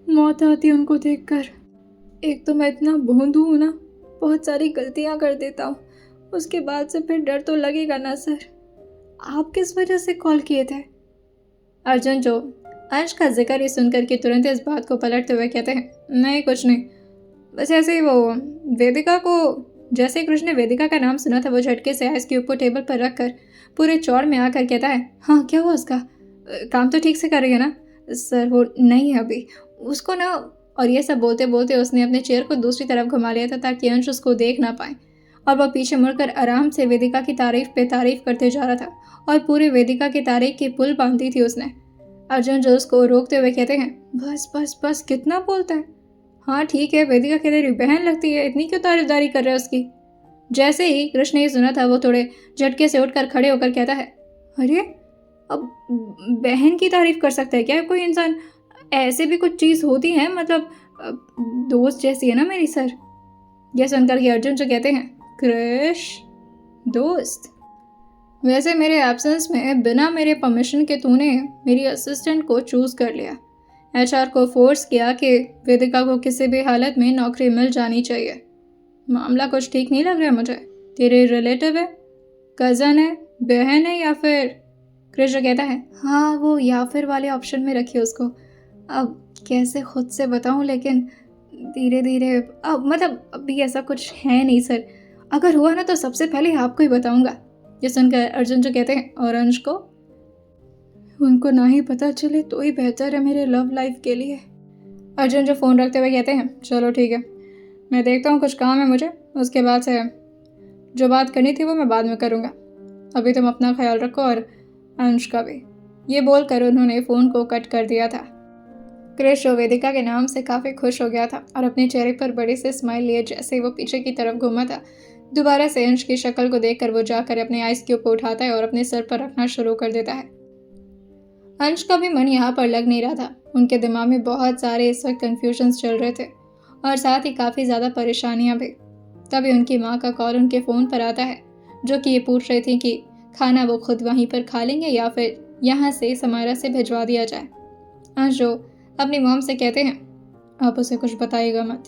मौत आती है उनको देखकर। एक तो मैं इतना भोंदू हूँ ना, बहुत सारी गलतियाँ कर देता हूँ, उसके बाद से फिर डर तो लगेगा ना सर। आप किस वजह से कॉल किए थे? अर्जुन जो अंश का जिक्र ही सुनकर के तुरंत इस बात को पलटते हुए कहते हैं, नहीं कुछ नहीं, बस ऐसे ही वो वेदिका को, जैसे कृष्ण ने वेदिका का नाम सुना था वो झटके से आइस क्यूब को टेबल पर रखकर पूरे चौड़ में आकर कहता है, हाँ क्या हुआ उसका? काम तो ठीक से कर रही है ना? सर वो नहीं है अभी, उसको ना। और ये सब बोलते बोलते उसने अपने चेयर को दूसरी तरफ घुमा लिया था ताकि अंश उसको देख ना पाए और वह पीछे मुड़कर आराम से वेदिका की तारीफ पे तारीफ करते जा रहा था और पूरी वेदिका की तारीफ की पुल बांधी थी उसने। अर्जुन जो उसको रोकते हुए कहते हैं, बस बस बस कितना बोलता है? हाँ ठीक है, वेदिका के तेरी बहन लगती है, इतनी क्यों तारीफदारी कर रहा है उसकी? जैसे ही कृष्ण ने ये सुना था वो थोड़े झटके से उठकर खड़े होकर कहता है, अरे अब बहन की तारीफ कर सकता है क्या कोई इंसान? ऐसे भी कुछ चीज़ होती है, मतलब दोस्त जैसी है ना मेरी सर। यह सुनकर के अर्जुन जो कहते हैं, कृष दोस्त? वैसे मेरे एब्सेंस में बिना मेरे परमिशन के तूने मेरी असिस्टेंट को चूज़ कर लिया, एचआर को फोर्स किया कि वेदिका को किसी भी हालत में नौकरी मिल जानी चाहिए। मामला कुछ ठीक नहीं लग रहा है मुझे। तेरे रिलेटिव है, कज़न है, बहन है या फिर? कृष्ण कहता है, हाँ वो या फिर वाले ऑप्शन में रखिए उसको। अब कैसे खुद से बताऊँ, लेकिन धीरे धीरे अब मतलब अभी ऐसा कुछ है नहीं सर, अगर हुआ ना तो सबसे पहले आपको ही बताऊँगा। ये सुनकर अर्जुन जो कहते हैं, और अंश को? उनको ना ही पता चले तो ही बेहतर है मेरे लव लाइफ के लिए। अर्जुन जो फ़ोन रखते हुए कहते हैं, चलो ठीक है, मैं देखता हूँ, कुछ काम है मुझे, उसके बाद से जो बात करनी थी वो मैं बाद में करूँगा। अभी तुम अपना ख्याल रखो और अंश का भी। ये बोलकर उन्होंने फ़ोन को कट कर दिया था। कृष वेदिका के नाम से काफ़ी खुश हो गया था और अपने चेहरे पर बड़ी से स्माइल लिए जैसे ही वो पीछे की तरफ घूमा था, दोबारा से अंश की शक्ल को देखकर वो जाकर अपने आइस क्यूब को उठाता है और अपने सर पर रखना शुरू कर देता है। अंश का भी मन यहाँ पर लग नहीं रहा था। उनके दिमाग में बहुत सारे इस वक्त कन्फ्यूजन्स चल रहे थे और साथ ही काफ़ी ज़्यादा परेशानियाँ भी। तभी उनकी माँ का कॉल उनके फ़ोन पर आता है, जो कि ये पूछ रही थी कि खाना वो खुद वहीं पर खा लेंगे या फिर यहाँ से समारा से भिजवा दिया जाए। अंश जो अपनी मॉम से कहते हैं, आप उसे कुछ बताइएगा मत,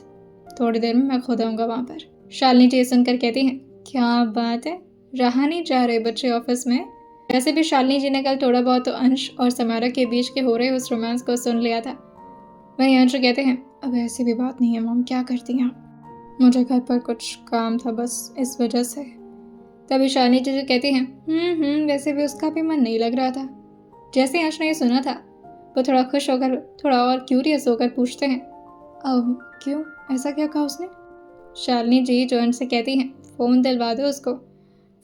थोड़ी देर में मैं खुद आऊँगा वहाँ पर। शालिनी जी सुनकर कहती हैं, क्या बात है, रहा नहीं जा रहे बच्चे ऑफिस में? वैसे भी शालिनी जी ने कल थोड़ा बहुत तो अंश और समारा के बीच के हो रहे उस रोमांस को सुन लिया था। वहीं अंश कहते हैं, अब ऐसी भी बात नहीं है मॉम, क्या करती हैं आप? मुझे घर पर कुछ काम था बस इस वजह से। तभी शालिनी जी जो कहती हैं, वैसे भी उसका भी मन नहीं लग रहा था। जैसे अंश ने ये सुना था वो थोड़ा खुश होकर, थोड़ा और क्यूरियस होकर पूछते हैं, अब क्यों, ऐसा क्या कहा उसने? शालिनी जी जो अंश से कहती हैं, फ़ोन दिलवा दो उसको,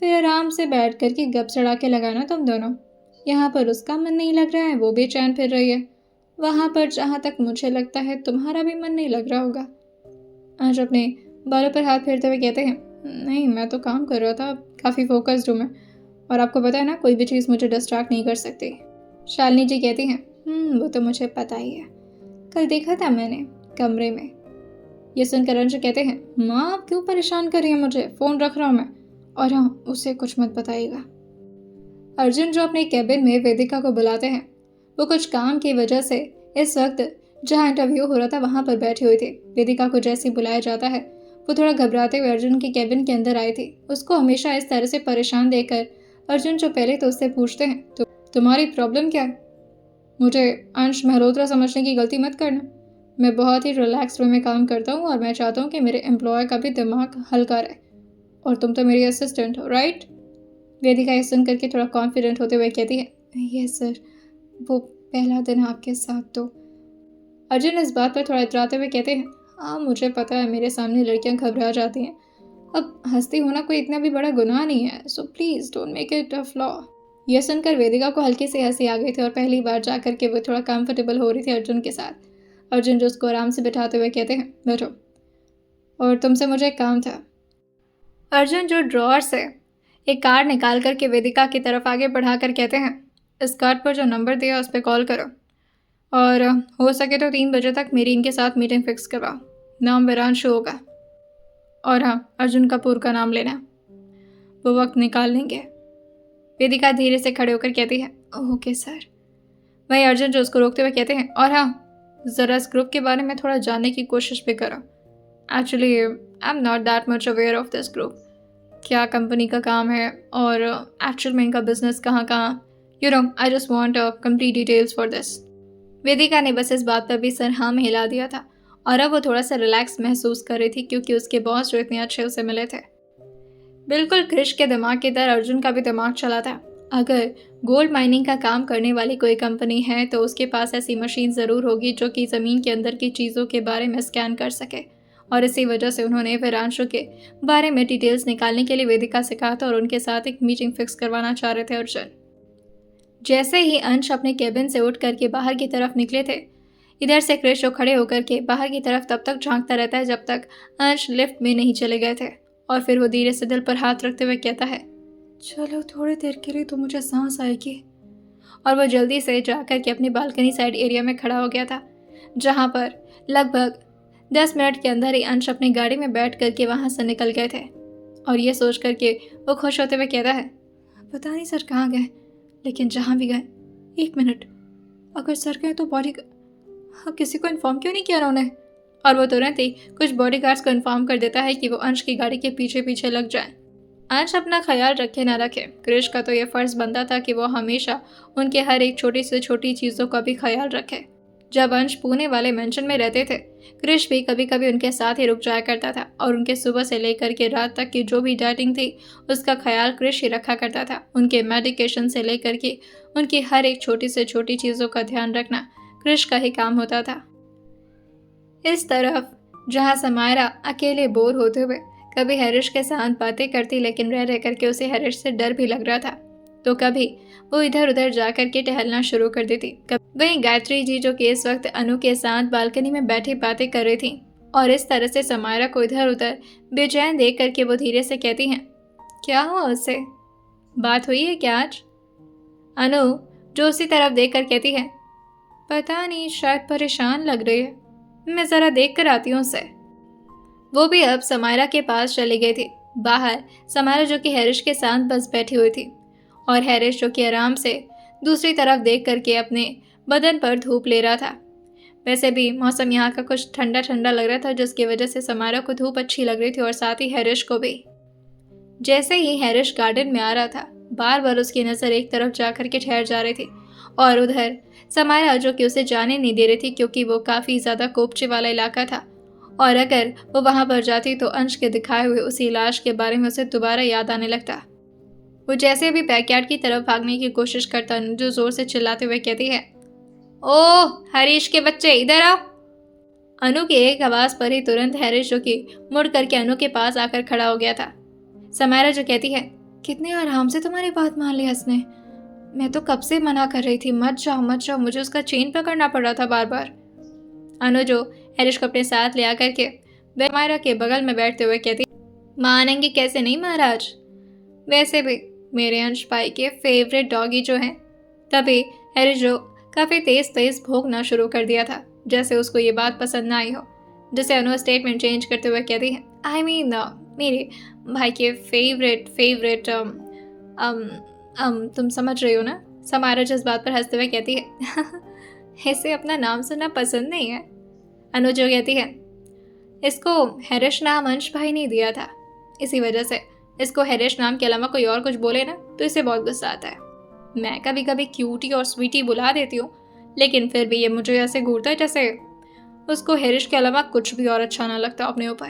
फिर आराम से बैठ कर के गप चढ़ा के लगाना तुम दोनों। यहाँ पर उसका मन नहीं लग रहा है, वो भी चैन फिर रही है, वहाँ पर जहाँ तक मुझे लगता है तुम्हारा भी मन नहीं लग रहा होगा। अंश अपने बालों पर हाथ फेरते हुए कहते हैं, नहीं मैं तो काम कर रहा था, काफ़ी फोकस्ड हूँ मैं, और आपको पता है ना कोई भी चीज़ मुझे डिस्ट्रैक्ट नहीं कर सकती। शालिनी जी कहती हैं, वो तो मुझे पता ही है, कल देखा था मैंने कमरे में। ये सुनकर अंश कहते हैं, माँ आप क्यों परेशान कर रही हैं मुझे, फ़ोन रख रहा हूँ मैं, और हाँ उसे कुछ मत बताइएगा। अर्जुन जो अपने कैबिन में वेदिका को बुलाते हैं, वो कुछ काम की वजह से इस वक्त जहाँ इंटरव्यू हो रहा था वहाँ पर बैठी हुई थी। वेदिका को जैसे ही बुलाया जाता है वो थोड़ा घबराते हुए अर्जुन के केबिन के अंदर आई थी। उसको हमेशा इस तरह से परेशान देखकर अर्जुन जो पहले तो उससे पूछते हैं, तो तुम्हारी प्रॉब्लम क्या है? मुझे अंश मल्होत्रा समझने की गलती मत करना। मैं बहुत ही रिलैक्स वे में काम करता हूँ और मैं चाहता हूँ कि मेरे एम्प्लॉय का भी दिमाग हल्का रहे। और तुम तो मेरी असिस्टेंट हो, राइट? वेदिका ये सुन करके थोड़ा कॉन्फिडेंट होते हुए कहती है, यस सर, वो पहला दिन आपके साथ तो। अर्जुन इस बात पर थोड़ा इतराते हुए कहते हैं, हाँ मुझे पता है मेरे सामने लड़कियां घबरा जाती हैं। अब हंसती होना कोई इतना भी बड़ा गुनाह नहीं है, so please don't make it a flaw. यह सुनकर वेदिका को हल्की सी हंसी आ गई थी और पहली बार जाकर के वो थोड़ा कंफर्टेबल हो रही थी अर्जुन के साथ। अर्जुन जो उसको आराम से बिठाते हुए कहते हैं, बैठो, और तुमसे मुझे एक काम था। अर्जुन जो ड्रॉअर से एक कार्ड निकाल करके वेदिका की तरफ आगे बढ़ा कर कहते हैं, इस कार्ड पर जो नंबर दिया उस पर कॉल करो और हो सके तो 3 बजे तक मेरी इनके साथ मीटिंग फिक्स करवाओ। नाम विरांशु होगा और हाँ, अर्जुन कपूर का नाम लेना। वो वक्त निकाल लेंगे। वेदिका धीरे से खड़े होकर कहती है, ओके सर। वहीं अर्जुन जो उसको रोकते हुए कहते हैं, और हाँ, ज़रा इस ग्रुप के बारे में थोड़ा जानने की कोशिश भी करो। Actually I am not that much aware of this group. क्या कंपनी का काम है और एक्चुअल में इनका बिजनेस कहाँ I just want complete details for this. Vedika ने बस इस बात पर भी सर हाँ में हिला दिया था और अब वो थोड़ा सा रिलैक्स महसूस कर रही थी क्योंकि उसके बॉस जो इतने अच्छे उसे मिले थे। बिल्कुल क्रिश के दिमाग की तरह अर्जुन का भी दिमाग चला था। अगर गोल्ड माइनिंग का काम करने वाली कोई कंपनी है तो उसके पास ऐसी मशीन ज़रूर होगी जो कि ज़मीन के अंदर की चीज़ों के बारे में स्कैन कर सके, और इसी वजह से उन्होंने विरांशु के बारे में डिटेल्स निकालने के लिए वेदिका से कहा था और उनके साथ एक मीटिंग फिक्स करवाना चाह रहे थे अर्जुन। जैसे ही अंश अपने केबिन से उठ करके बाहर की तरफ निकले थे, इधर से क्रिश खड़े होकर के बाहर की तरफ तब तक झांकता रहता है जब तक अंश लिफ्ट में नहीं चले गए थे, और फिर वो धीरे से दिल पर हाथ रखते हुए कहता है, चलो थोड़ी देर के लिए तो मुझे सांस आएगी। और वो जल्दी से जाकर के अपनी बालकनी साइड एरिया में खड़ा हो गया था, जहाँ पर लगभग 10 मिनट के अंदर ही अंश अपनी गाड़ी में बैठ करके वहाँ से निकल गए थे। और ये सोच करके वो खुश होते हुए कहता है, पता नहीं सर कहाँ गए, लेकिन जहाँ भी गए, 1 मिनट, अगर सर गए तो किसी को इन्फॉर्म क्यों नहीं किया उन्होंने? और वो तुरंत ही कुछ बॉडीगार्ड्स को इन्फॉर्म कर देता है कि वो अंश की गाड़ी के पीछे पीछे लग जाए। अंश अपना ख्याल रखे ना रखे, क्रिश का तो ये फर्ज बनता था कि वो हमेशा उनके हर एक छोटी से छोटी चीज़ों का भी ख्याल रखे। जब अंश पुणे वाले मेंशन में रहते थे, क्रिश भी कभी कभी उनके साथ ही रुक जाया करता था और उनके सुबह से लेकर के रात तक की जो भी डाइटिंग थी उसका ख्याल क्रिश ही रखा करता था। उनके मेडिकेशन से लेकर के उनकी हर एक छोटी से छोटी चीज़ों का ध्यान रखना क्रिश का ही काम होता था। इस तरफ जहाँ समायरा अकेले बोर होते हुए कभी हरीश के साथ बातें करती, लेकिन रह रह करके उसे हरीश से डर भी लग रहा था, तो कभी वो इधर उधर जा करके टहलना शुरू कर देती। वहीं गायत्री जी जो कि इस वक्त अनु के साथ बालकनी में बैठी बातें कर रही थी, और इस तरह से समायरा को इधर उधर बेचैन देख करके वो धीरे से कहती हैं, क्या हुआ उससे? बात हुई है क्या आज? अनु जो उसी तरफ देख कर कहती है, पता नहीं, शायद परेशान लग रही है, मैं ज़रा देख कर आती हूँ उसे। वो भी अब समायरा के पास चली गई थी। बाहर समायरा जो कि हैरिश के साथ बस बैठी हुई थी और हैरिश जो कि आराम से दूसरी तरफ देख करके अपने बदन पर धूप ले रहा था। वैसे भी मौसम यहाँ का कुछ ठंडा ठंडा लग रहा था, जिसकी वजह से समायरा को धूप अच्छी लग रही थी और साथ ही हैरिश को भी। जैसे ही हैरिश गार्डन में आ रहा था, बार बार उसकी नज़र एक तरफ जा कर के ठहर जा रही थी और उधर समायरा जो कि उसे जाने नहीं दे रही थी, क्योंकि वो काफ़ी ज़्यादा कोपचे वाला इलाका था और अगर वो वहाँ पर जाती तो अंश के दिखाए हुए उसी लाश के बारे में उसे दोबारा याद आने लगता। वो जैसे भी बैकयार्ड की तरफ भागने की कोशिश करता, जो जोर से चिल्लाते हुए कहती है, ओह हरीश के बच्चे इधर आओ। अनु की एक आवाज़ पर ही तुरंत हरीश जो कि मुड़ करके अनु के पास आकर खड़ा हो गया था। समायरा जो कहती है, कितने आराम से तुम्हारी बात मान ली उसने, मैं तो कब से मना कर रही थी, मत जाओ, मुझे उसका चेन पकड़ना पड़ रहा था बार बार। अनु जो हरीश को अपने साथ ले आकर के समायरा के बगल में बैठते हुए कहती, मानेंगे कैसे नहीं महाराज, वैसे भी मेरे अंश भाई के फेवरेट डॉगी जो हैं। तभी हरीश जो काफ़ी तेज भौंकना शुरू कर दिया था, जैसे उसको ये बात पसंद ना आई हो। जैसे अनु स्टेटमेंट चेंज करते हुए कहती है, आई मीन मेरे भाई के फेवरेट तुम समझ रही हो ना। समायरा जिस बात पर हंसते हुए कहती है, इसे अपना नाम सुनना पसंद नहीं है। अनु जो कहती है, इसको हरीश नाम अंश भाई ने दिया था, इसी वजह से इसको हरीश नाम के अलावा कोई और कुछ बोले ना तो इसे बहुत गुस्सा आता है। मैं कभी कभी क्यूटी और स्वीटी बुला देती हूँ, लेकिन फिर भी ये मुझे ऐसे घूरता है जैसे उसको हरीश के अलावा कुछ भी और अच्छा ना लगता अपने ऊपर।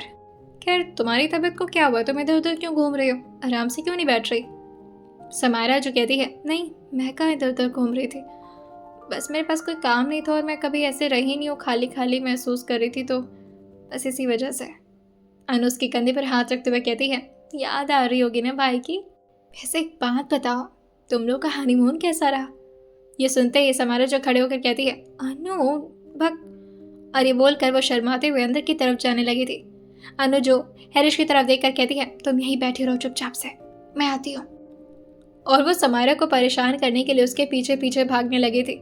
खैर, तुम्हारी तबीयत को क्या हुआ? तुम इधर उधर क्यों घूम रही हो? आराम से क्यों नहीं बैठ रही? समायरा जो कहती है, नहीं मैं कहाँ इधर उधर घूम रही थी, बस मेरे पास कोई काम नहीं था और मैं कभी ऐसे रही नहीं हूँ, खाली खाली महसूस कर रही थी, तो बस इसी वजह से। अनु उसके कंधे पर हाथ रखते हुए कहती है, याद आ रही होगी ना भाई की? वैसे एक बात बताओ, तुम लोग का हनीमून कैसा रहा? ये सुनते ही समारा जो खड़े होकर कहती है, अनु भग, और ये बोलकर वो शर्माते हुए अंदर की तरफ जाने लगी थी। अनु जो हरीश की तरफ देखकर कहती है, तुम यहीं बैठी रहो चुपचाप से, मैं आती हूँ। और वो समारा को परेशान करने के लिए उसके पीछे पीछे भागने लगी थी।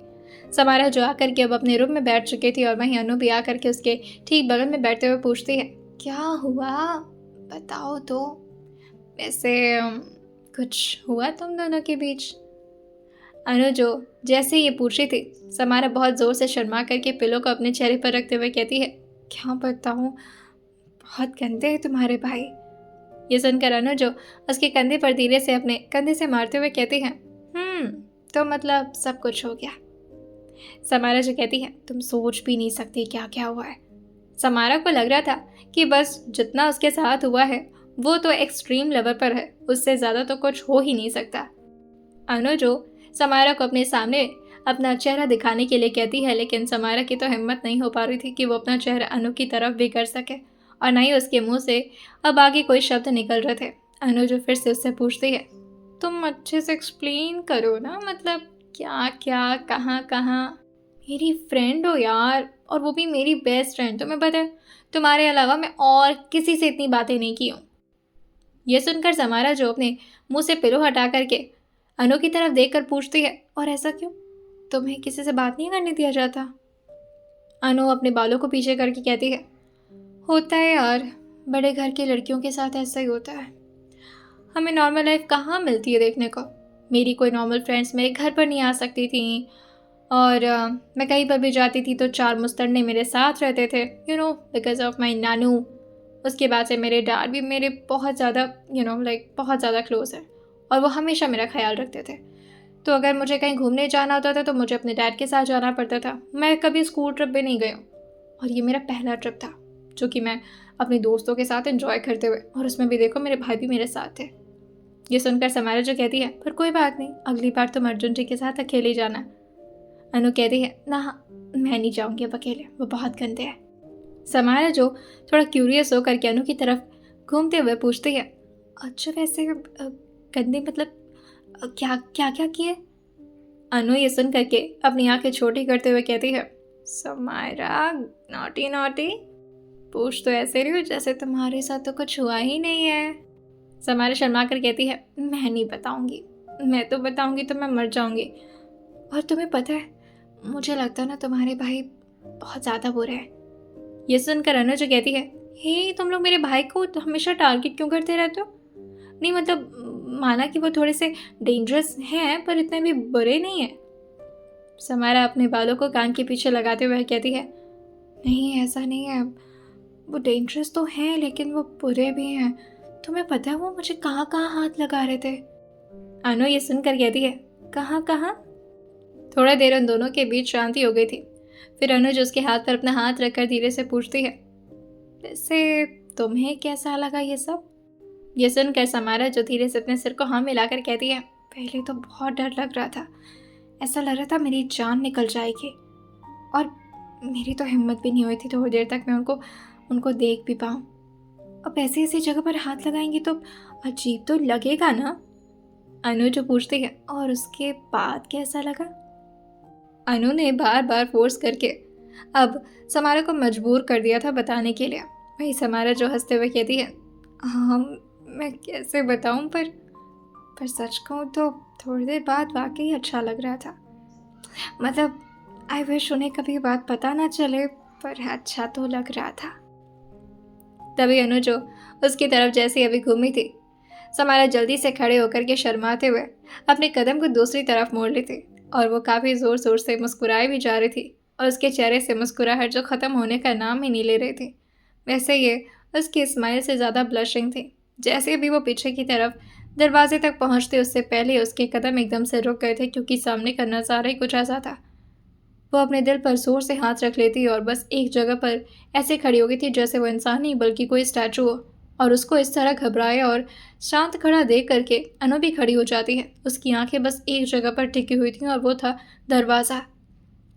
समारा जो आकर के अब अपने रूम में बैठ चुकी थी और वहीं अनु भी आकर के उसके ठीक बगल में बैठते हुए पूछती है, क्या हुआ बताओ तो? वैसे कुछ हुआ तुम दोनों के बीच? अनु जो जैसे ये पूछ रही थी, समारा बहुत जोर से शर्मा करके पिलो को अपने चेहरे पर रखते हुए कहती है, क्या बताऊं, बहुत गंदे हैं तुम्हारे भाई। ये सुनकर अनु जो उसके कंधे पर धीरे से अपने कंधे से मारते हुए कहती है, तो मतलब सब कुछ हो गया। समारा जो कहती है, तुम सोच भी नहीं सकती क्या क्या हुआ है। समारा को लग रहा था कि बस जितना उसके साथ हुआ है वो तो एक्सट्रीम लेवल पर है, उससे ज़्यादा तो कुछ हो ही नहीं सकता। अनु जो समारा को अपने सामने अपना चेहरा दिखाने के लिए कहती है, लेकिन समारा की तो हिम्मत नहीं हो पा रही थी कि वो अपना चेहरा अनु की तरफ भी कर सके, और न ही उसके मुंह से अब आगे कोई शब्द निकल रहे थे। अनु जो फिर से उससे पूछती है, तुम अच्छे से एक्सप्लेन करो ना, मतलब क्या क्या कहाँ कहाँ? मेरी फ्रेंड हो यार, और वो भी मेरी बेस्ट फ्रेंड, तुम्हें पता है तुम्हारे अलावा मैं और किसी से इतनी बातें नहीं की हूँ। यह सुनकर समारा जो अपने मुंह से पिलो हटा करके अनु की तरफ देखकर पूछती है, और ऐसा क्यों? तुम्हें किसी से बात नहीं करने दिया जाता? अनु अपने बालों को पीछे करके कहती है, होता है यार, बड़े घर की लड़कियों के साथ ऐसा ही होता है। हमें नॉर्मल लाइफ कहाँ मिलती है देखने को। मेरी कोई नॉर्मल फ्रेंड्स मेरे घर पर नहीं आ सकती थी, और मैं कहीं पर भी जाती थी तो चार मुस्तरने मेरे साथ रहते थे, बिकॉज ऑफ माई नानू। उसके बाद से मेरे डैड भी मेरे बहुत ज़्यादा बहुत ज़्यादा क्लोज है, और वो हमेशा मेरा ख्याल रखते थे। तो अगर मुझे कहीं घूमने जाना होता था तो मुझे अपने डैड के साथ जाना पड़ता था। मैं कभी स्कूल ट्रिप भी नहीं गई हूँ, और ये मेरा पहला ट्रिप था जो कि मैं अपने दोस्तों के साथ एंजॉय करते हुए, और उसमें भी देखो मेरे भाई भी मेरे साथ थे। ये सुनकर समारा जो कहती है, पर कोई बात नहीं, अगली बार तुम अर्जुन जी के साथ अकेले ही जाना। अनु कहती है, ना मैं नहीं जाऊँगी अब अकेले, वो बहुत गंदे हैं। समारा जो थोड़ा क्यूरियस होकर के अनु की तरफ घूमते हुए पूछती है, अच्छा वैसे गंदे मतलब क्या क्या क्या किए? अनु ये सुन करके अपनी आंखें छोटी करते हुए कहती है, समारा नॉटी नॉटी, पूछ तो ऐसे रही हो जैसे तुम्हारे साथ तो कुछ हुआ ही नहीं है। समारा शर्मा कर कहती है, मैं नहीं बताऊंगी, मैं तो बताऊंगी तो मैं मर जाऊंगी। और तुम्हें पता है, मुझे लगता है ना तुम्हारे भाई बहुत ज़्यादा बुरे हैं। ये सुनकर अनु जो कहती है, हे तुम लोग मेरे भाई को हमेशा टारगेट क्यों करते रहते हो? नहीं मतलब माना कि वो थोड़े से डेंजरस हैं, पर इतने भी बुरे नहीं हैं। समारा अपने बालों को कान के पीछे लगाते हुए कहती है, नहीं ऐसा नहीं है, वो डेंजरस तो हैं लेकिन वो बुरे भी हैं। तुम्हें पता है वो मुझे कहाँ कहाँ हाथ लगा रहे थे? अनु ये सुनकर कहती है, कहाँ कहाँ? थोड़ा देर उन दोनों के बीच शांति हो गई थी। फिर अनु जो उसके हाथ पर अपना हाथ रखकर धीरे से पूछती है, वैसे तुम्हें कैसा लगा ये सब? ये सुनकर समारा जो धीरे से अपने सिर को हाँ मिलाकर कहती है, पहले तो बहुत डर लग रहा था, ऐसा लग रहा था मेरी जान निकल जाएगी, और मेरी तो हिम्मत भी नहीं हुई थी थोड़ी देर तक मैं उनको देख भी पाऊँ। अब ऐसी ऐसी जगह पर हाथ लगाएंगे तो अजीब तो लगेगा ना? अनु जो पूछती है, और उसके बाद कैसा लगा? अनु ने बार बार फोर्स करके अब समारा को मजबूर कर दिया था बताने के लिए। वही समारा जो हंसते हुए कहती है, हाँ मैं कैसे बताऊं, पर सच कहूँ तो थोड़ी देर बाद वाकई अच्छा लग रहा था। मतलब आई विश उन्हें कभी बात पता ना चले, पर अच्छा तो लग रहा था। तभी अनु जो उसकी तरफ जैसे अभी घूमी थी, समारा जल्दी से खड़े होकर के शर्माते हुए अपने कदम को दूसरी तरफ मोड़ ली थी, और वो काफ़ी ज़ोर ज़ोर से मुस्कुराए भी जा रही थी, और उसके चेहरे से मुस्कुराहट जो ख़त्म होने का नाम ही नहीं ले रही थी। वैसे ये उसकी स्माइल से ज़्यादा ब्लशिंग थी। जैसे भी वो पीछे की तरफ दरवाजे तक पहुंचते उससे पहले उसके कदम एकदम से रुक गए थे, क्योंकि सामने का नज़ारा ही कुछ ऐसा था। वो अपने दिल पर जोर से हाथ रख लेती और बस एक जगह पर ऐसे खड़ी हो गई थी जैसे वो इंसान नहीं बल्कि कोई स्टैचू हो। और उसको इस तरह घबराए और शांत खड़ा देख करके अनु भी खड़ी हो जाती है। उसकी आंखें बस एक जगह पर टिकी हुई थीं और वो था दरवाज़ा।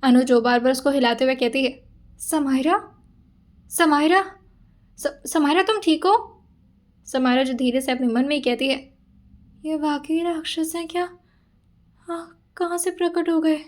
अनु जो बार बार उसको हिलाते हुए कहती है, समायरा, समायरा, समायरा तुम ठीक हो? समायरा जो धीरे से अपने मन में ही कहती है, ये वाकई राक्षस हैं क्या? हाँ, कहाँ से प्रकट हो गए?